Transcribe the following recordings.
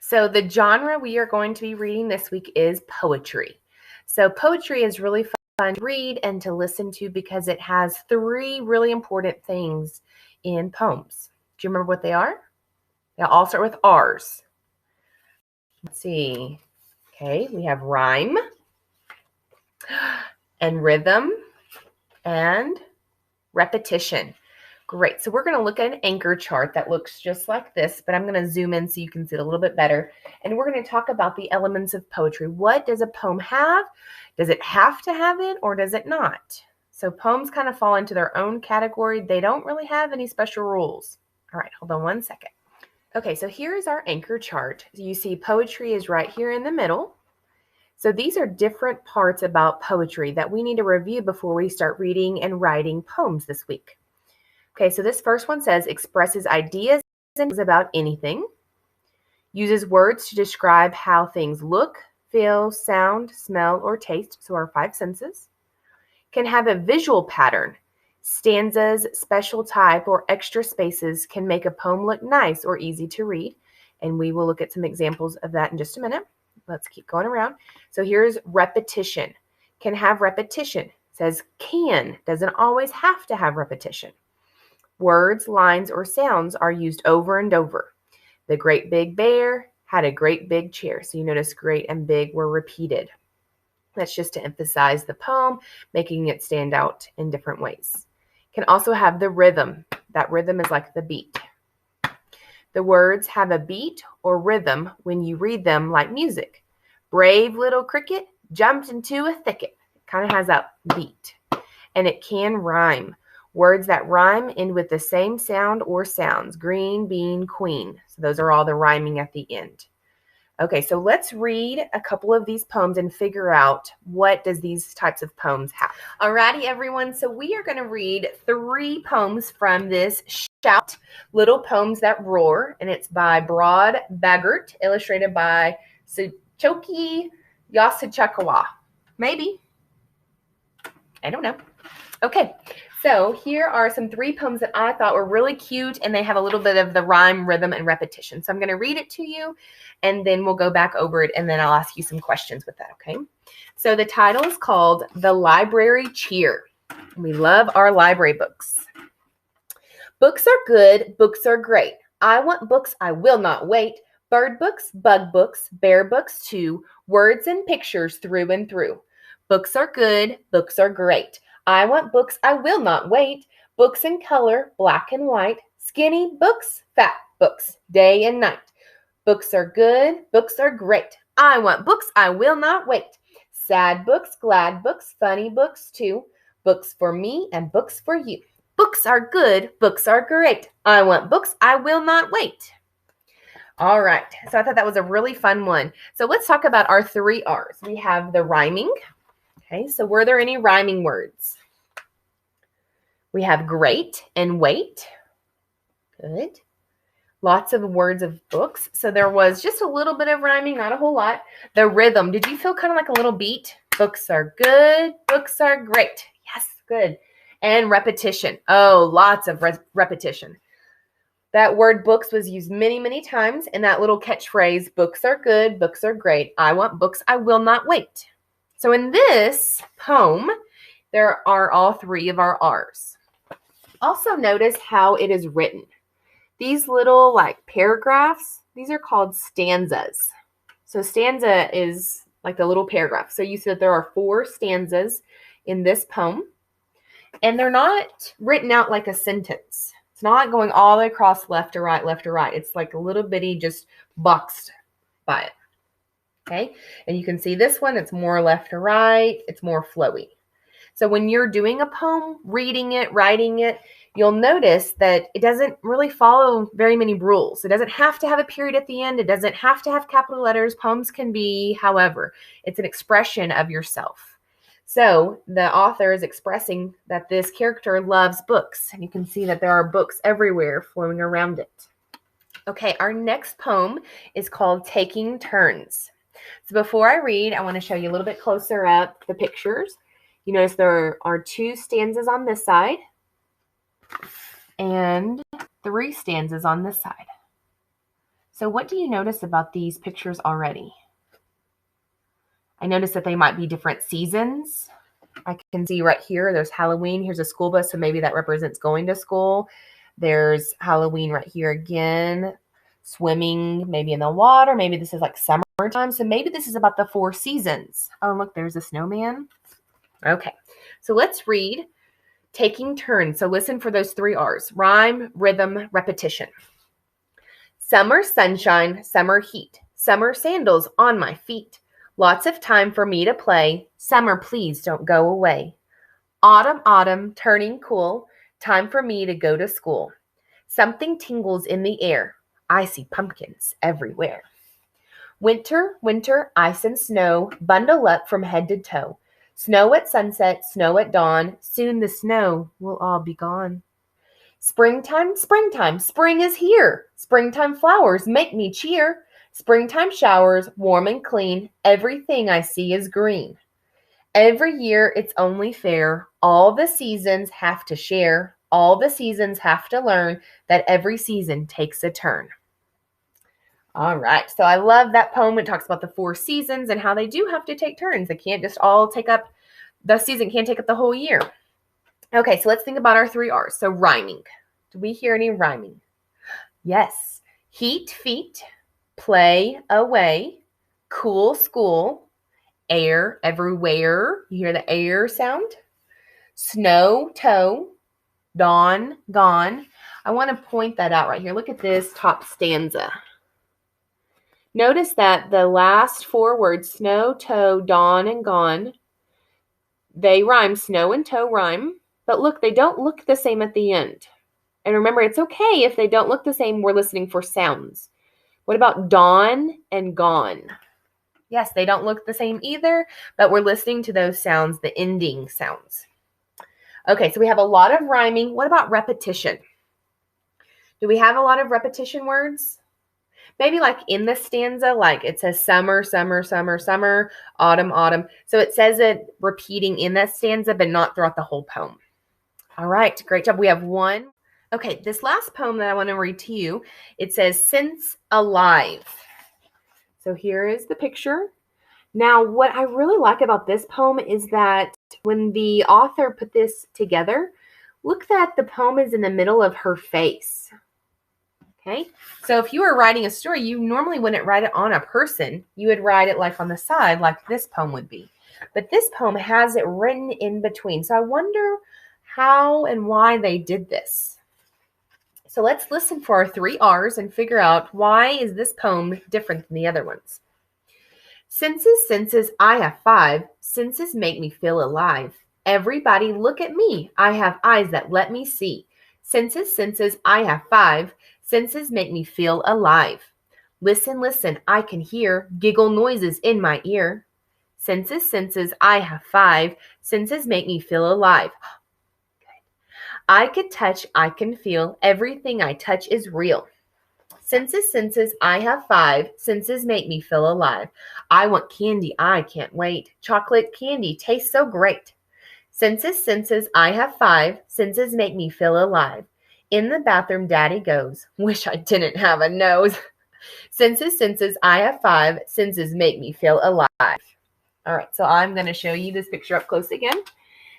So the genre we are going to be reading this week is poetry. So poetry is really fun to read and to listen to because it has three really important things in poems. Do you remember what they are? They all start with R's. Let's see. Okay, we have rhyme and rhythm and repetition. Great. So we're going to look at an anchor chart that looks just like this, but I'm going to zoom in so you can see it a little bit better. And we're going to talk about the elements of poetry. What does a poem have? Does it have to have it or does it not? So poems kind of fall into their own category. They don't really have any special rules. All right, hold on one second. Okay, so here's our anchor chart. You see poetry is right here in the middle. So these are different parts about poetry that we need to review before we start reading and writing poems this week. Okay, so this first one says expresses ideas and feelings about anything, uses words to describe how things look, feel, sound, smell, or taste, so our five senses, can have a visual pattern. Stanzas, special type, or extra spaces can make a poem look nice or easy to read, and we will look at some examples of that in just a minute. Let's keep going around. So here's repetition. Can have repetition. It says can, doesn't always have to have repetition. Words, lines, or sounds are used over and over. The great big bear had a great big chair. So you notice great and big were repeated. That's just to emphasize the poem, making it stand out in different ways. Can also have the rhythm. That rhythm is like the beat. The words have a beat or rhythm when you read them like music. Brave little cricket jumped into a thicket. It kind of has that beat. And it can rhyme. Words that rhyme end with the same sound or sounds. Green, bean, queen. So those are all the rhyming at the end. Okay, so let's read a couple of these poems and figure out what does these types of poems have. Alrighty, everyone. So we are going to read three poems from this Shout, Little Poems That Roar, and it's by Broad Baggart, illustrated by Suchoki Yasuchakawa. Maybe. I don't know. Okay, so here are some three poems that I thought were really cute, and they have a little bit of the rhyme, rhythm, and repetition. So I'm going to read it to you, and then we'll go back over it, and then I'll ask you some questions with that, okay? So the title is called The Library Cheer. We love our library books. Books are good, books are great. I want books, I will not wait. Bird books, bug books, bear books too. Words and pictures through and through. Books are good, books are great. I want books, I will not wait. Books in color, black and white. Skinny books, fat books, day and night. Books are good, books are great. I want books, I will not wait. Sad books, glad books, funny books too. Books for me and books for you. Books are good, books are great. I want books, I will not wait. All right, so I thought that was a really fun one. So let's talk about our three R's. We have the rhyming. Okay, so were there any rhyming words? We have great and wait. Good. Lots of words of books. So there was just a little bit of rhyming, not a whole lot. The rhythm. Did you feel kind of like a little beat? Books are good. Books are great. Yes, good. And repetition. Oh, lots of repetition. That word books was used many, many times in that little catchphrase, books are good, books are great. I want books, I will not wait. So in this poem, there are all three of our R's. Also notice how it is written. These little like paragraphs, these are called stanzas. So stanza is like the little paragraph. So you see that there are 4 stanzas in this poem, and they're not written out like a sentence. It's not going all the way across left to right, left to right. It's like a little bitty just boxed by it. Okay, and you can see this one, it's more left to right, it's more flowy. So when you're doing a poem, reading it, writing it, you'll notice that it doesn't really follow very many rules. It doesn't have to have a period at the end. It doesn't have to have capital letters. Poems can be however. It's an expression of yourself. So the author is expressing that this character loves books, and you can see that there are books everywhere flowing around it. Okay, our next poem is called Taking Turns. So before I read, I want to show you a little bit closer up the pictures. You notice there are 2 stanzas on this side and 3 stanzas on this side. So what do you notice about these pictures already? I noticed that they might be different seasons. I can see right here, there's Halloween. Here's a school bus, so maybe that represents going to school. There's Halloween right here again. Swimming, maybe in the water. Maybe this is like summertime. So maybe this is about the 4 seasons. Oh, look, there's a snowman. Okay, so let's read taking turns. So listen for those 3 R's. Rhyme, rhythm, repetition. Summer sunshine, summer heat. Summer sandals on my feet. Lots of time for me to play. Summer, please don't go away. Autumn, autumn, turning cool. Time for me to go to school. Something tingles in the air. I see pumpkins everywhere. Winter, winter, ice and snow. Bundle up from head to toe. Snow at sunset, snow at dawn. Soon the snow will all be gone. Springtime, springtime, spring is here. Springtime flowers make me cheer. Springtime showers, warm and clean. Everything I see is green. Every year it's only fair. All the seasons have to share. All the seasons have to learn that every season takes a turn. All right, so I love that poem. It talks about the 4 seasons and how they do have to take turns. They can't just all take up, the season can't take up the whole year. Okay, so let's think about our 3 R's. So rhyming. Do we hear any rhyming? Yes. Heat, feet. Play, away. Cool, school. Air, everywhere. You hear the air sound? Snow, toe. Dawn, gone. I want to point that out right here. Look at this top stanza. Notice that the last 4 words, snow, toe, dawn, and gone, they rhyme. Snow and toe rhyme. But look, they don't look the same at the end. And remember, it's okay if they don't look the same. We're listening for sounds. What about dawn and gone? Yes, they don't look the same either, but we're listening to those sounds, the ending sounds. Okay, so we have a lot of rhyming. What about repetition? Do we have a lot of repetition words? Maybe like in the stanza, like it says summer, summer, summer, summer, autumn, autumn. So it says it repeating in that stanza, but not throughout the whole poem. All right, great job. We have 1. Okay, this last poem that I want to read to you, it says, since alive. So here is the picture. Now, what I really like about this poem is that when the author put this together, look that the poem is in the middle of her face. Okay, so if you were writing a story, you normally wouldn't write it on a person. You would write it like on the side, like this poem would be. But this poem has it written in between. So I wonder how and why they did this. So let's listen for our 3 R's and figure out why is this poem different than the other ones. Senses, senses, I have 5. Senses make me feel alive. Everybody look at me. I have eyes that let me see. Senses, senses, I have 5. Senses make me feel alive. Listen, listen, I can hear giggle noises in my ear. Senses, senses, I have 5. Senses make me feel alive. I could touch, I can feel. Everything I touch is real. Senses, senses, I have 5. Senses make me feel alive. I want candy, I can't wait. Chocolate candy tastes so great. Senses, senses, I have 5. Senses make me feel alive. In the bathroom, Daddy goes. Wish I didn't have a nose. Senses, senses, I have 5. Senses make me feel alive. All right, so I'm going to show you this picture up close again.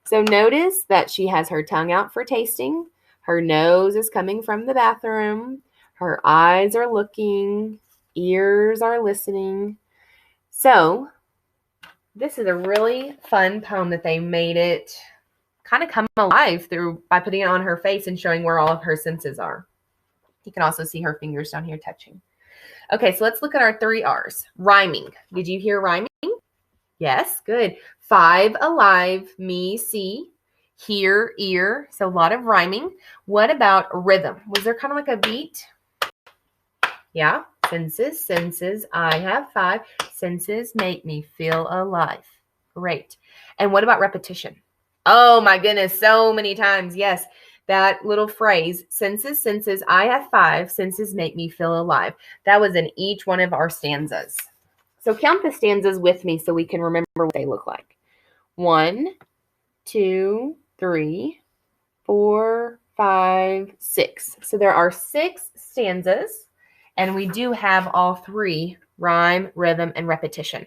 So notice that she has her tongue out for tasting. Her nose is coming from the bathroom. Her eyes are looking. Ears are listening. So this is a really fun poem that they made it kind of come alive through by putting it on her face and showing where all of her senses are. You can also see her fingers down here touching. Okay, so let's look at our 3 R's. Rhyming. Did you hear rhyming? Yes, good. 5, alive, me, see, hear, ear. So a lot of rhyming. What about rhythm? Was there kind of like a beat? Yeah. Senses, senses, I have 5. Senses make me feel alive. Great. And what about repetition? Oh my goodness, so many times. Yes, that little phrase, senses, senses, I have 5. Senses make me feel alive. That was in each one of our stanzas. So count the stanzas with me so we can remember what they look like. 1, 2, 3, 4, 5, 6. So there are 6 stanzas. And we do have all three: rhyme, rhythm, and repetition.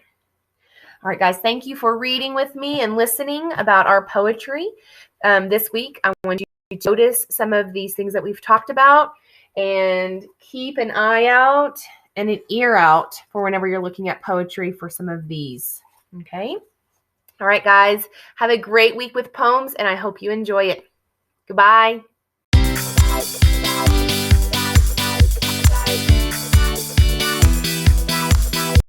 All right, guys, thank you for reading with me and listening about our poetry. This week, I want you to notice some of these things that we've talked about and keep an eye out and an ear out for whenever you're looking at poetry for some of these. Okay? All right, guys, have a great week with poems, and I hope you enjoy it. Goodbye.